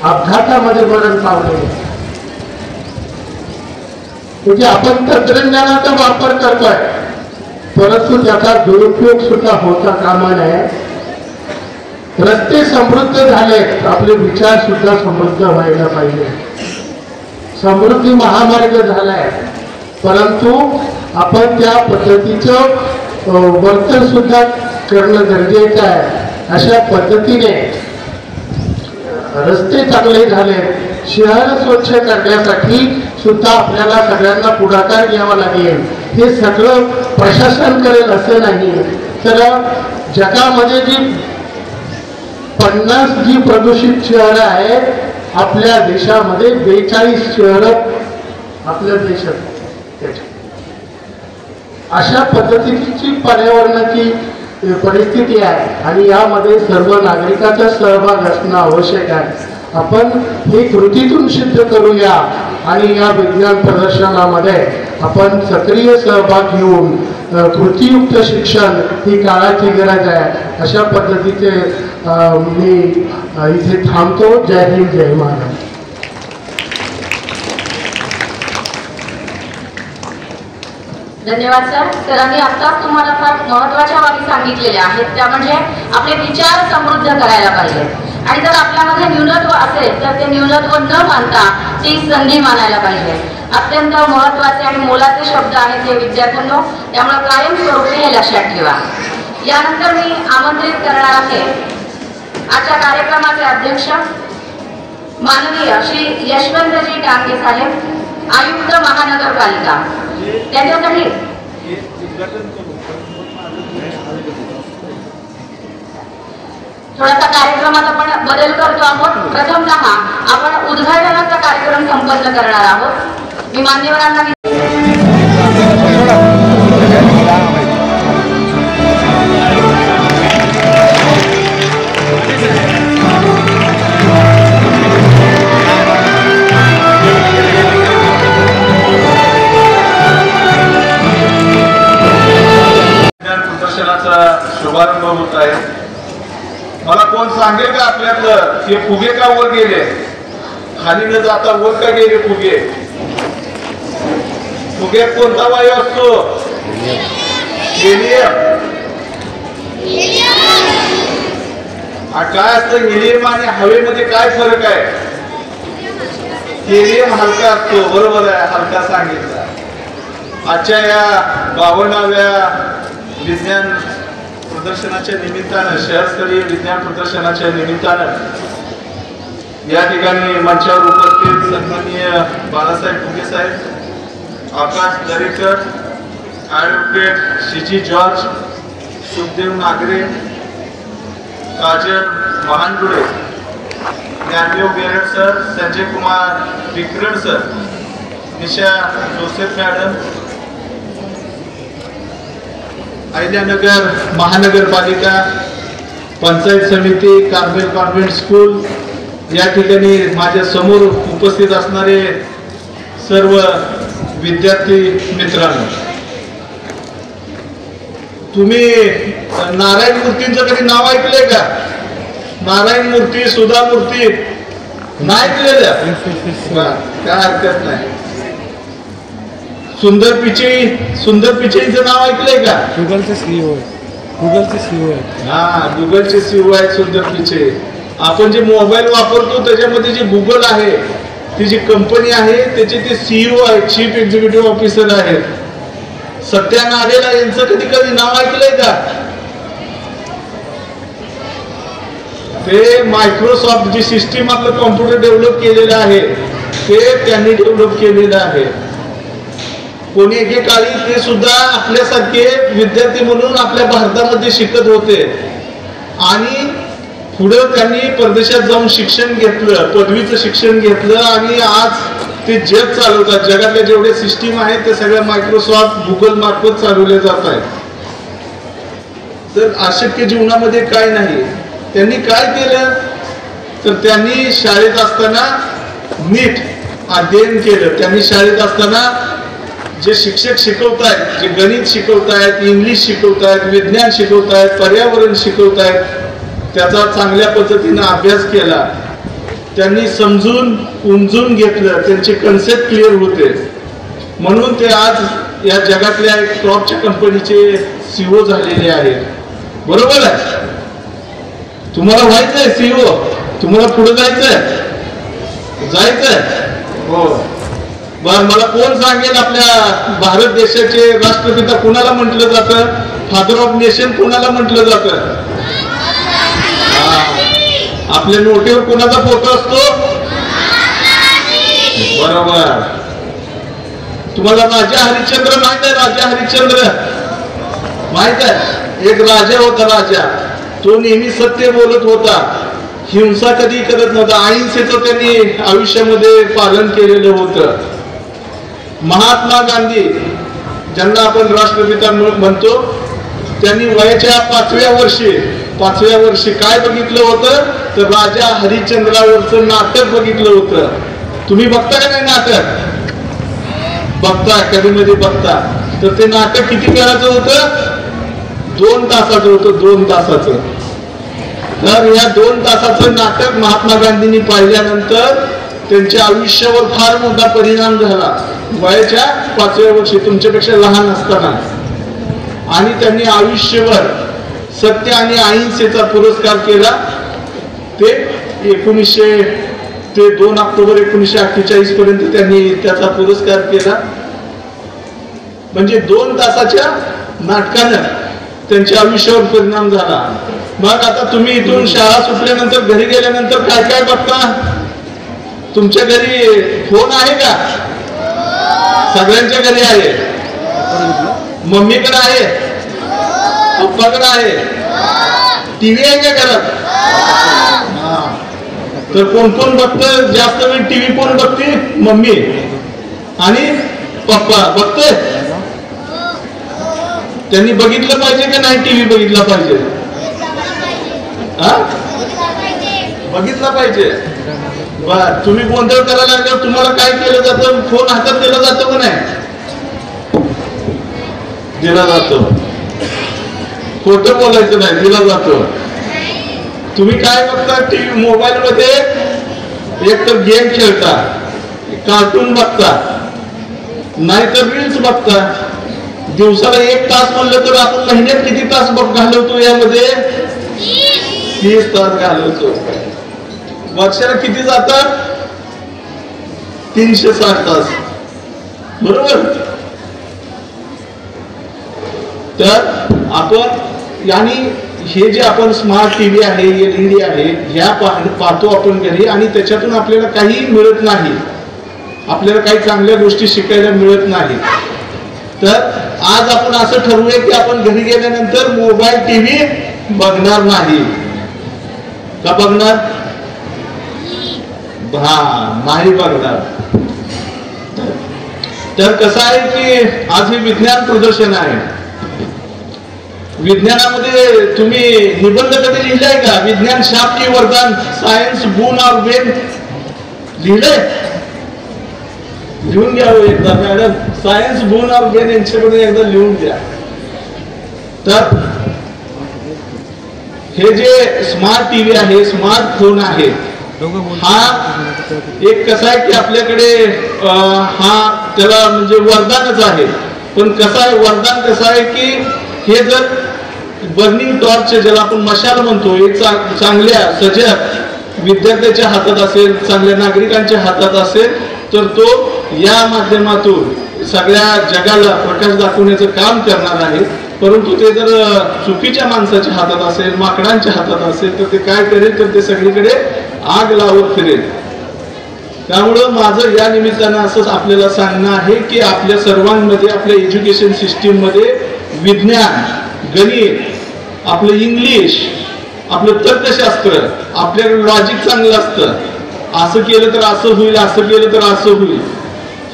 अपघातामध्ये मरण पावले. म्हणजे आपण तंत्रज्ञानाचा वापर करतोय परंतु त्याचा दुरुपयोग सुद्धा होता कामा नये. रस्ते समृद्ध झालेत, आपले विचार सुद्धा समृद्ध व्हायला पाहिजे. समृद्धी महामार्ग झालाय परंतु आपण त्या पद्धतीचं वर्तन सुद्धा करणं गरजेचं आहे. अशा पद्धतीने रस्ते चांगले झाले, शहर स्वच्छ करण्यासाठी सुद्धा आपल्याला सगळ्यांना पुढाकार घ्यावा लागेल. हे सगळं प्रशासन करेल असं नाही, तर जगामध्ये जी 50 जी प्रदूषित शहरं आहेत आपल्या देशामध्ये 42 शहरं आपल्या देशात. अशा पद्धतीची पर्यावरणाची परिस्थिती आहे आणि यामध्ये सर्व नागरिकांचा सहभाग असणं आवश्यक आहे. आपण हे कृतीतून सिद्ध करूया आणि या विज्ञान प्रदर्शनामध्ये आपण सक्रिय सहभाग घेऊन कृतीयुक्त शिक्षण ही काळाची गरज आहे. अशा पद्धतीचे मी इथे थांबतो. जय हिंद, जय महाराष्ट्र. धन्यवाद सर. सरांनी आत्ताच तुम्हाला फार महत्त्वाच्या बाबी सांगितलेल्या आहेत, त्या म्हणजे आपले विचार समृद्ध करायला पाहिजे आणि जर आपल्यामध्ये न्यूनत्व असेल तर ते न्यूनत्व न मानता ती संधी मानायला पाहिजे. अत्यंत महत्त्वाचे आणि मोलाचे शब्द आहेत हे विद्यार्थ्यांनो, त्यामुळे कायमस्वरूपी हे लक्षात ठेवा. यानंतर मी आमंत्रित करणार आहे आजच्या कार्यक्रमाचे अध्यक्ष माननीय श्री यशवंतजी टांगे साहेब, आयुक्त महानगरपालिका, त्यांच्यासाठी थोडासा कार्यक्रमात आपण बदल करतो आहोत. प्रथमतः आपण उद्घाटनाचा कार्यक्रम संपन्न करणार आहोत. मी मान्यवरांना शुभारंभ होत आहे. मला कोण सांगेल का आपल्यातलं हे फुगे का वर गेले, खाली न जाता वर का गेले फुगे? फुग्यात कोणता वायू असतो? हेलियम. काय असतं हेलियम आणि हवेमध्ये काय फरक आहे? हेलियम हलका असतो, बरोबर आहे, हलका सांगितला. आजच्या या 52व्या विज्ञान प्रदर्शनाच्या निमित्तानं, शहरस्तरीय विज्ञान प्रदर्शनाच्या निमित्तानं या ठिकाणी मंचावर उपस्थित सन्माननीय Balasaheb Phuge saheb, Akash Darekar, advocate Shiji George, Sukhdev Nagre, Kajal Mahanagude, Dnyandev Berad sir, Sanjay Kumar Vikaran sir, Nisha Joseph madam, Ahilyanagar महानगरपालिका, पंचायत समिती, कार्मेल कॉन्व्हेंट स्कूल, या ठिकाणी माझ्या समोर उपस्थित असणारे सर्व विद्यार्थी मित्रांनो, तुम्ही नारायण मूर्तींचं कधी नाव ऐकलंय का? नारायण मूर्ती, सुधा मूर्ती नाही ऐकलेल्या? काय हरकत नाही. सुंदर पिचईचं नाव ऐकलंय का? गुगलचे सीईओ आहे. हा, गुगलचे सीईओ आहेत सुंदर पिचई. आपण जे मोबाईल वापरतो त्याच्यामध्ये जे गुगल आहे, ती जी कंपनी आहे त्याचे ते सीईओ आहेत, चीफ एक्झिक्युटिव्ह ऑफिसर आहेत. सत्या नाडेला यांचं कधी नाव ऐकलंय का? ते मायक्रोसॉफ्ट जी सिस्टीम आपलं कॉम्प्युटर डेव्हलप केलेलं आहे ते त्यांनी डेव्हलप केलेलं आहे. कोणी एकेकाळी ते सुद्धा आपल्यासारखे विद्यार्थी म्हणून आपल्या भारतामध्ये शिकत होते आणि पुढं त्यांनी परदेशात जाऊन शिक्षण घेतलं, पदवीचं शिक्षण घेतलं आणि आज ते जग चालवतात. जगातल्या जेवढे सिस्टीम आहेत ते सगळ्या मायक्रोसॉफ्ट, गुगल मार्फत चालवले जात आहेत. तर अशक्य जीवनामध्ये काय नाही. त्यांनी काय केलं तर त्यांनी शाळेत असताना नीट अध्ययन केलं. त्यांनी शाळेत असताना जे शिक्षक शिकवतायत, जे गणित शिकवतायत, इंग्लिश शिकवतायत, विज्ञान शिकवतायत, पर्यावरण शिकवतायत, त्याचा चांगल्या पद्धतीनं अभ्यास केला. त्यांनी समजून उमजून घेतलं, त्यांचे कन्सेप्ट क्लिअर होते. म्हणून ते आज या जगातल्या एक टॉपच्या कंपनीचे सीईओ झालेले आहेत. बरोबर आहे? तुम्हाला व्हायचंय सीईओ? तुम्हाला पुढे जायचंय? हो. बर, मला कोण सांगेल आपल्या भारत देशाचे राष्ट्रपिता कुणाला म्हटलं जातं? फादर ऑफ नेशन कुणाला म्हटलं जातं? आपल्या नोटेवर कोणाचा फोटो असतो? बरोबर. तुम्हाला राजा हरिश्चंद्र माहित आहे? राजा हरिश्चंद्र माहित आहे? एक राजा होता. राजा तो नेहमी सत्य बोलत होता, हिंसा कधी करत नव्हता. अहिंसेचं त्यांनी आयुष्यामध्ये पालन केलेलं होतं. महात्मा गांधी ज्यांना आपण राष्ट्रपिता म्हणतो, त्यांनी वयाच्या 5व्या वर्षी काय बघितलं होतं तर राजा हरिश्चंद्रावरचं नाटक बघितलं होतं. तुम्ही बघता का नाही नाटक? बघता, कधीमध्ये बघता. तर ते नाटक किती वेळाचं होतं? 2 तासाचं होतं. 2 तासाचं. तर या 2 तासाचं नाटक महात्मा गांधींनी पाहिल्यानंतर त्यांच्या आयुष्यावर फार मोठा परिणाम झाला. वयाच्या 5व्या वर्षी, तुमच्यापेक्षा लहान असताना. आणि त्यांनी आयुष्यभर सत्य आणि अहिंसेचा पुरस्कार केला. ते 2 ऑक्टोबर 1948 पर्यंत त्यांनी त्याचा पुरस्कार केला. म्हणजे 2 तासाच्या नाटकानं त्यांच्या आयुष्यावर परिणाम झाला. मग आता तुम्ही इथून शाळा सुटल्यानंतर घरी गेल्यानंतर काय काय बघता? तुमच्या घरी फोन आहे का? सगळ्यांच्या घरी आहे. मम्मीकडे आहे, पप्पाकडे आहे. टीव्ही आहे का घरात? तर कोण कोण बघतं जास्त वेळ टीव्ही? कोण बघते? मम्मी आणि पप्पा बघतोय. त्यांनी बघितलं पाहिजे का नाही? टीव्ही बघितला पाहिजे. बघितला पाहिजे. बर, तुम्ही गोंधळ करायला लागल्यावर तुम्हाला काय केलं जातं? फोन हातात दिला जातो का नाही? दिला जातो. खोटं बोलायचं नाही, दिला जातो. तुम्ही काय बघता? टीव्ही, मोबाईल मध्ये एक तर गेम खेळता, कार्टून बघता, नाहीतर रील्स बघता. दिवसाला 1 तास म्हणलं तर आपण महिन्यात किती तास घालवतो यामध्ये? 30 तास घालवतो. वर्षाला किती जातात? 360 तास. बरोबर. तर आपण आणि हे जे आपण स्मार्ट टीव्ही आहे, LED आहे, ह्या पाहतो आपण घरी आणि त्याच्यातून आपल्याला काही मिळत नाही. आपल्याला काही चांगल्या गोष्टी शिकायला मिळत नाही. तर आज आपण असं ठरवूया की आपण घरी गेल्यानंतर मोबाईल टीव्ही बघणार नाही. का बघणार? नाही बघणार. तर कसं आहे की आज हे विज्ञान प्रदर्शन आहे. विज्ञानामध्ये तुम्ही निबंध कधी लिहिलाय का? विज्ञान शाप की वरदान, सायन्स बोन और बेन लिहिलंय? लिहून घ्या एकदा मॅडम. सायन्स बोन और बेन यांच्याकडून एकदा लिहून द्या. तर हे जे स्मार्ट टीव्ही आहे, स्मार्टफोन आहे, हा एक कसा आहे की आपल्याकडे हा त्याला म्हणजे वरदानच आहे. पण कसं आहे वरदान कसं आहे की हे जर बर्निंग टॉर्च ज्याला आपण मशाल म्हणतो, एक चांगल्या सजग विद्यार्थ्याच्या हातात असेल, चांगल्या नागरिकांच्या हातात असेल, तर तो या माध्यमातून सगळ्या जगाला प्रकाश दाखवण्याचं काम करणार आहे. परंतु ते जर चुकीच्या माणसाच्या हातात असेल, माकडांच्या हातात असेल, तर ते काय करेल, तर ते सगळीकडे आग लावत फिरेल. त्यामुळं माझं या निमित्तानं असंच आपल्याला सांगणं आहे की आपल्या सर्वांमध्ये, आपल्या एज्युकेशन सिस्टीम मध्ये विज्ञान, गणित, आपलं इंग्लिश, आपलं तर्कशास्त्र, आपल्याकडे लॉजिक चांगलं असतं. असं केलं तर असं होईल, असं केलं तर असं होईल,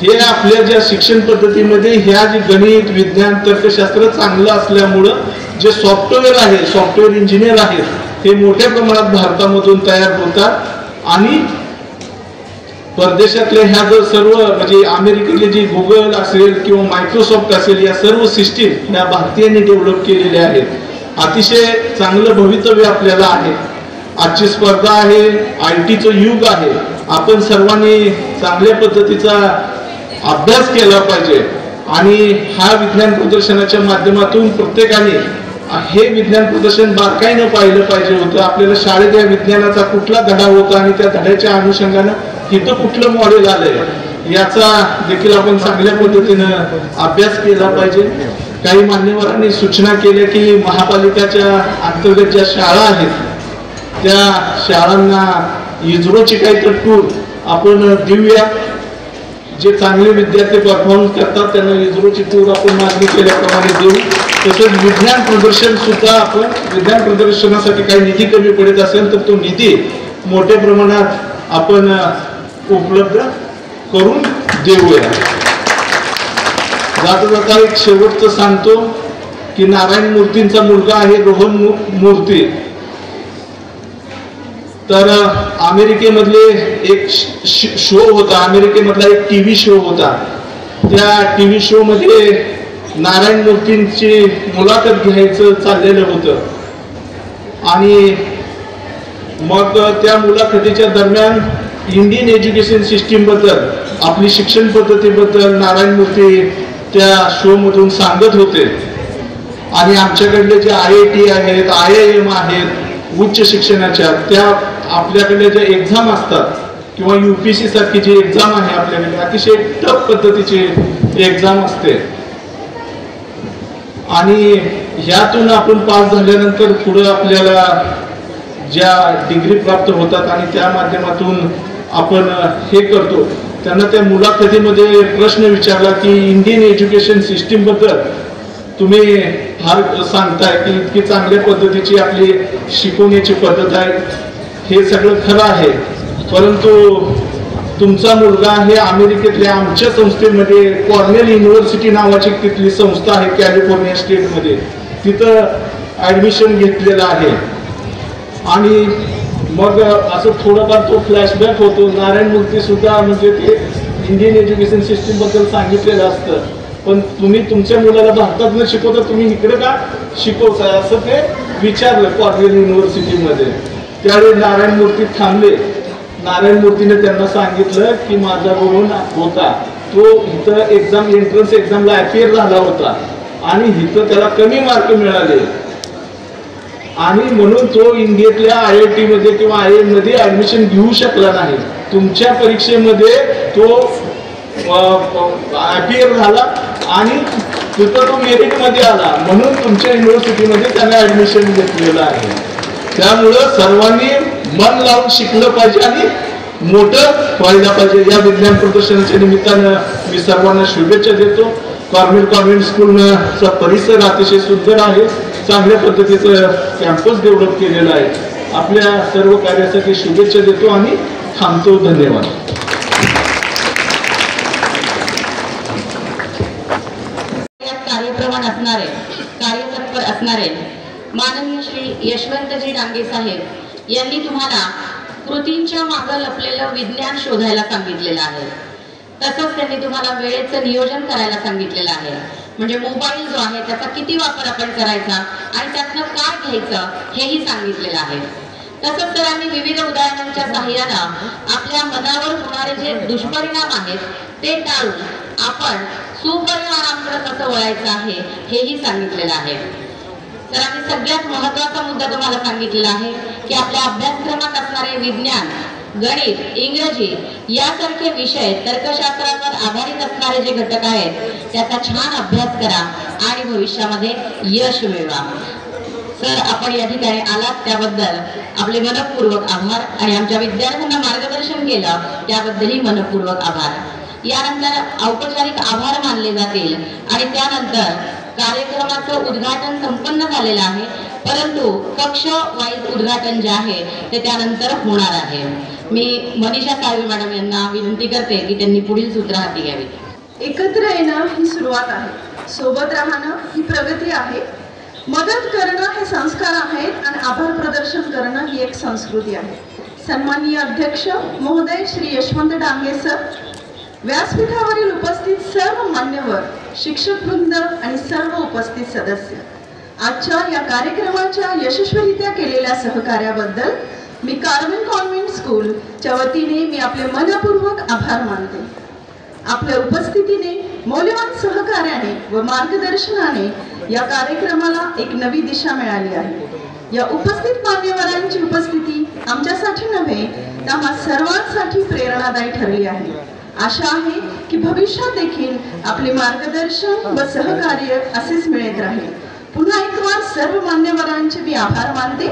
हे आपल्या ज्या शिक्षण पद्धतीमध्ये ह्या जे गणित, विज्ञान, तर्कशास्त्र चांगलं असल्यामुळं जे सॉफ्टवेअर आहे, सॉफ्टवेअर इंजिनियर आहेत, हे मोठ्या प्रमाणात भारतामधून तयार होतात. आणि परदेशातल्या ह्या जर सर्व म्हणजे अमेरिकेतले जे गुगल असेल किंवा मायक्रोसॉफ्ट असेल, या सर्व सिस्टीम ह्या भारतीयांनी डेव्हलप केलेल्या आहेत. अतिशय चांगलं भवितव्य आपल्याला आहे. आजची स्पर्धा आहे, IT चं युग आहे. आपण सर्वांनी चांगल्या पद्धतीचा अभ्यास केला पाहिजे आणि हा विज्ञान प्रदर्शनाच्या माध्यमातून प्रत्येकाने हे विज्ञान प्रदर्शन बारकाईनं पाहिलं पाहिजे होतं. आपल्याला शाळेत या विज्ञानाचा कुठला धडा होता आणि त्या धड्याच्या अनुषंगानं इथं कुठलं मॉडेल आलंय याचा देखील आपण चांगल्या पद्धतीनं अभ्यास केला पाहिजे. काही मान्यवरांनी सूचना केल्या की महापालिकेच्या अंतर्गत ज्या शाळा आहेत त्या शाळांना इस्रोची काहीतरी टूर आपण देऊया. जे चांगले विद्यार्थी परफॉर्म करतात त्यांना इस्रोची टूर आपण मागणी केल्याप्रमाणे देऊ. तसंच विज्ञान प्रदर्शन सुद्धा आपण, विज्ञान प्रदर्शनासाठी काही निधी कमी पडत असेल तर तो निधी मोठ्या प्रमाणात आपण उपलब्ध करून देऊया. जाता जाता एक शेवटचं सांगतो की नारायण मूर्तींचा मुलगा आहे रोहन मूर्ती. तर अमेरिकेमधले एक शो होता, अमेरिकेमधला एक टीव्ही शो होता. त्या टीव्ही शो मध्ये नारायण मूर्तींची मुलाखत घ्यायचं चाललेलं होतं. आणि मग त्या मुलाखतीच्या दरम्यान इंडियन एज्युकेशन सिस्टीम बद्दल, आपली शिक्षण पद्धतीबद्दल नारायण मूर्ती त्या शो मधून सांगत होते. आणि आमच्याकडले जे IIT आहेत, IIM आहेत उच्च शिक्षणाच्या, त्या आपल्याकडे ज्या एक्झाम असतात किंवा UPSC सारखी जी एक्झाम आहे आपल्याकडे, अतिशय टफ पद्धतीची एक्झाम असते. आणि ह्यातून आपण पास झाल्यानंतर पुढे आपल्याला ज्या डिग्री प्राप्त होतात आणि त्या माध्यमातून आपण हे करतो. त्यांना त्या मुलाखतीमध्ये प्रश्न विचारला की इंडियन एज्युकेशन सिस्टीम बद्दल तुम्ही फार सांगताय की इतकी चांगल्या पद्धतीची आपली शिकवण्याची पद्धत आहे, हे सगळं खरं आहे, परंतु तुमचा मुलगा हे अमेरिकेतल्या आमच्या संस्थेमध्ये कॉर्नेल युनिव्हर्सिटी नावाची तिथली संस्था आहे कॅलिफोर्निया स्टेटमध्ये, तिथं ऍडमिशन घेतलेलं आहे. आणि मग असं थोडंफार तो फ्लॅशबॅक होतो. नारायण मूर्ती सुद्धा म्हणजे ते इंडियन एज्युकेशन सिस्टीम बद्दल सांगितलेलं असतं, पण तुम्ही तुमच्या मुलाला भारतात न शिकवता तुम्ही इकडे का शिकवताय असं ते विचारलं कॉर्नेल युनिव्हर्सिटीमध्ये. त्यावेळी नारायण मूर्ती थांबले. नारायण मूर्तीने त्यांना सांगितलं की माझा गुरु होता तो इथं एक्झाम, एंट्रन्स एक्झामला अपीअर झाला होता आणि इथं त्याला कमी मार्क मिळाले आणि म्हणून तो इंडियातल्या IIT मध्ये किंवा IIM मध्ये ऍडमिशन घेऊ शकला नाही. तुमच्या परीक्षेमध्ये तो अपीअर झाला आणि तिथं तो मेरिट मध्ये आला म्हणून तुमच्या युनिव्हर्सिटीमध्ये त्याने ऍडमिशन घेतलेलं आहे. त्यामुळं सर्वांनी मन लावून शिकलं पाहिजे आणि मोठं व्हायला पाहिजे. या विज्ञान प्रदर्शनाच्या निमित्तानं मी सर्वांना शुभेच्छा देतो. कॉर्नेल कॉन्व्हेंट स्कूलचा परिसर अतिशय सुंदर आहे, चांगल्या पद्धतीचं कॅम्पस डेव्हलप केलेलं आहे. आपल्या सर्व कार्यासाठी शुभेच्छा देतो आणि थांबतो. धन्यवाद. कार्यप्रवण असणारे, कार्यतत्पर असणारे माननीय श्री यशवंतजी डांगे साहेब यांनी तुम्हाला कृतींच्या मागे लपलेलं विज्ञान शोधायला सांगितलेलं आहे. तसंच त्यांनी तुम्हाला वेळेचं नियोजन करायला सांगितलेलं आहे. म्हणजे मोबाईल जो आहे त्याचा किती वापर आपण करायचा आणि त्यातनं काय घ्यायचं हेही सांगितलेलं आहे. तसंच सरांनी विविध उदाहरणांच्या सहाय्यानं आपल्या मनावर होणारे जे दुष्परिणाम आहेत ते टाळून आपण सुपरिणामांकडे कसं वळायचं आहे हेही सांगितलेलं आहे. सरांनी सगळ्यात महत्त्वाचा मुद्दा तुम्हाला सांगितलेला आहे की आपल्या अभ्यासक्रमात असणारे विज्ञान, गणित, इंग्रजी यासारखे विषय तर्कशास्त्रावर आधारित असणारे जे घटक आहेत त्याचा छान अभ्यास करा आणि भविष्यामध्ये यश मिळवा. सर, आपण या ठिकाणी आलात त्याबद्दल आपले मनपूर्वक आभार आणि आमच्या विद्यार्थ्यांना मार्गदर्शन केलं त्याबद्दलही मनपूर्वक आभार. यानंतर औपचारिक आभार मानले जातील आणि त्यानंतर कार्यक्रमाचं उद्घाटन संपन्न झालेलं आहे, परंतु कक्ष वाईज उद्घाटन जे आहे ते त्यानंतर होणार आहे. मी मनीषा साळवे मॅडम यांना विनंती करते की त्यांनी पुढील सूत्र हाती घ्यावी. एकत्र येणं ही सुरुवात आहे, सोबत राहणं ही प्रगती आहे, मदत करणं हे संस्कार आहेत आणि आभार प्रदर्शन करणं ही एक संस्कृती आहे. सन्माननीय अध्यक्ष महोदय श्री यशवंत डांगे सर, व्यासपीठावरील उपस्थित सर्व मान्यवर, शिक्षक वृंद आणि सर्व उपस्थित सदस्य, आजच्या या कार्यक्रमाच्या यशस्वीरित्या केलेल्या सहकार्याबद्दल मी कार्मेल कॉन्व्हेंट स्कूलच्या वतीने मी आपले मनपूर्वक आभार मानते. आपल्या उपस्थितीने, मौल्यवान सहकार्याने व मार्गदर्शनाने या कार्यक्रमाला एक नवी दिशा मिळाली आहे. या उपस्थित मान्यवरांची उपस्थिती आमच्यासाठी नव्हे तर आम्हा सर्वांसाठी प्रेरणादायी ठरली आहे. आशा आहे की भविष्यात देखील आपले मार्गदर्शन व सहकार्य असेच मिळत राहील. पुन्हा एक वार सर्व मान्यवरांचे मी आभार मानते.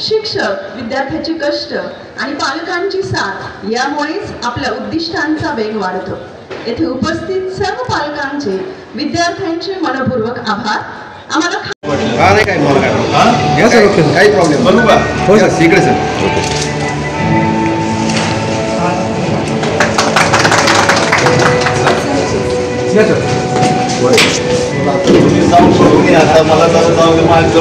शिक्षक, विद्यार्थ्याचे कष्ट आणि पालकांची साथ यामुळेच आपल्या उद्दिष्टांचा वेग वाढतो. येथे उपस्थित सर्व पालकांचे, विद्यार्थ्यांचे मनपूर्वक आभार. आम्हाला काही प्रॉब्लेम हो सर, इकडे सर. आता मला जाऊ माझं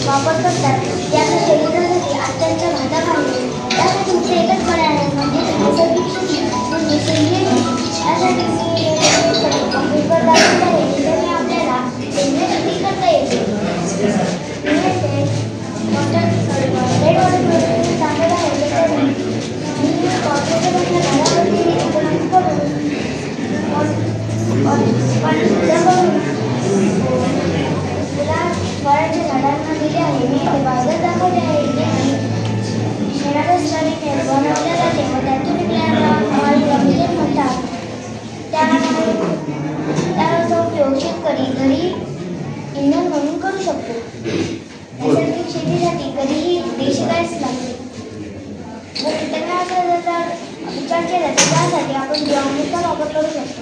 वापर करतात. त्याच्या शरीरासाठी अत्यंत घातक आहे. त्यासाठी तुमचे एकच पर्याय आहे म्हणजे नैसर्गिक शेती. यासाठी आपल्याला सेंद्रिय शेती करता येते. चांगलं आहे फळांच्या झाडांना दिले आहे. मी ते बाजार दाखवले आहे. शेणाच्या बनवल्या जाते व त्यातून निघणाऱ्या म्हणतात. त्याचा उपयोग शेतकरी घरी इंधन म्हणून करू शकतो. नैसर्गिक शेतीसाठी कधीही देशी गायच लागते व कीटकनाशकाचा विचार केला तर त्यासाठी आपण जीवामृताचा वापर करू शकतो.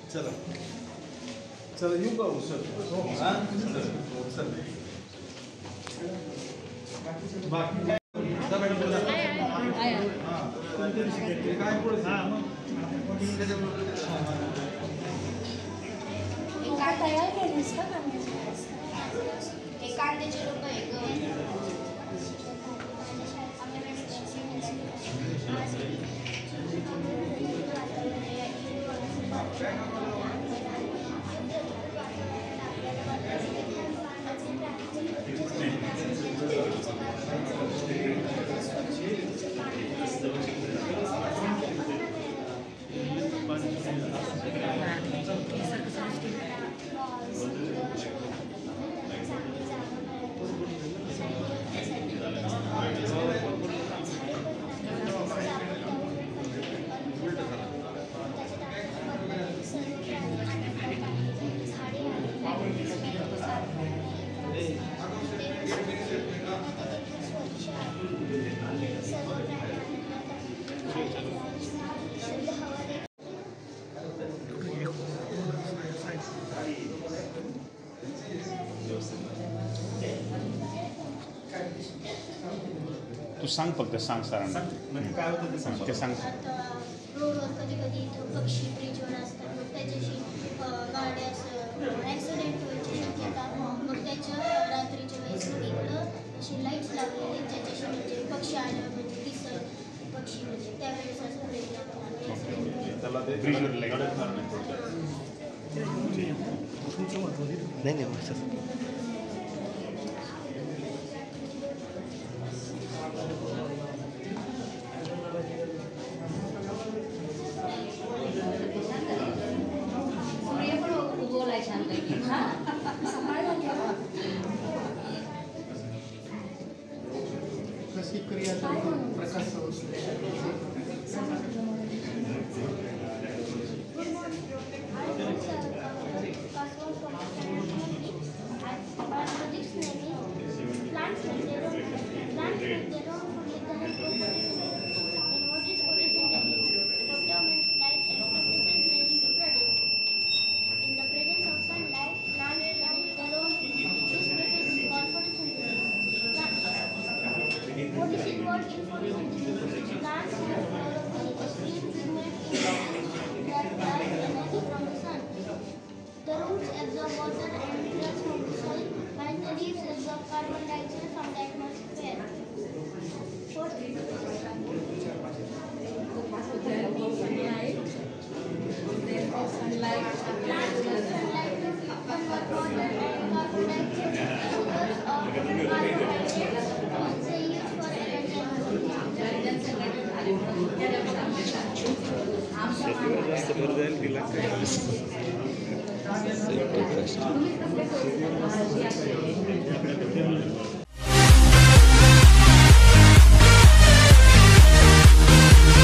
चला चला येऊ का सर. बाकी काय तयार केलीस का कांद्याचे लोक तू सांग फक्त सांग सरांना काय होतं ते सांग. ते सांग. आता रोडवर कधी कधी इथं पक्षी ब्रिजवर असतात, मग त्याच्याशी गाड्या ॲक्सिडेंट व्हायची शक्यता. मग त्याच्या रात्रीच्या वेळेस मग इकडं असे लाईट्स लागलेले ज्याच्याशी म्हणजे पक्षी आल्यावर म्हणजे दिसत पक्षी म्हणजे त्यावेळेस असं त्याला ते ब्रिजवर लाईट. नाही सर. सूर्य पण उगवलाय छानपैकी. कशी क्रिया प्रकाश What is involved in photosynthesis? Plants have chlorophyll, a green pigment in that derives energy from the sun. The roots absorb water and minerals from the soil, while the leaves absorb carbon dioxide from the atmosphere. Plants use sunlight to convert water and carbon dioxide into sugars or carbohydrates, which they use for energy. जास्त भर जाईल तिला काय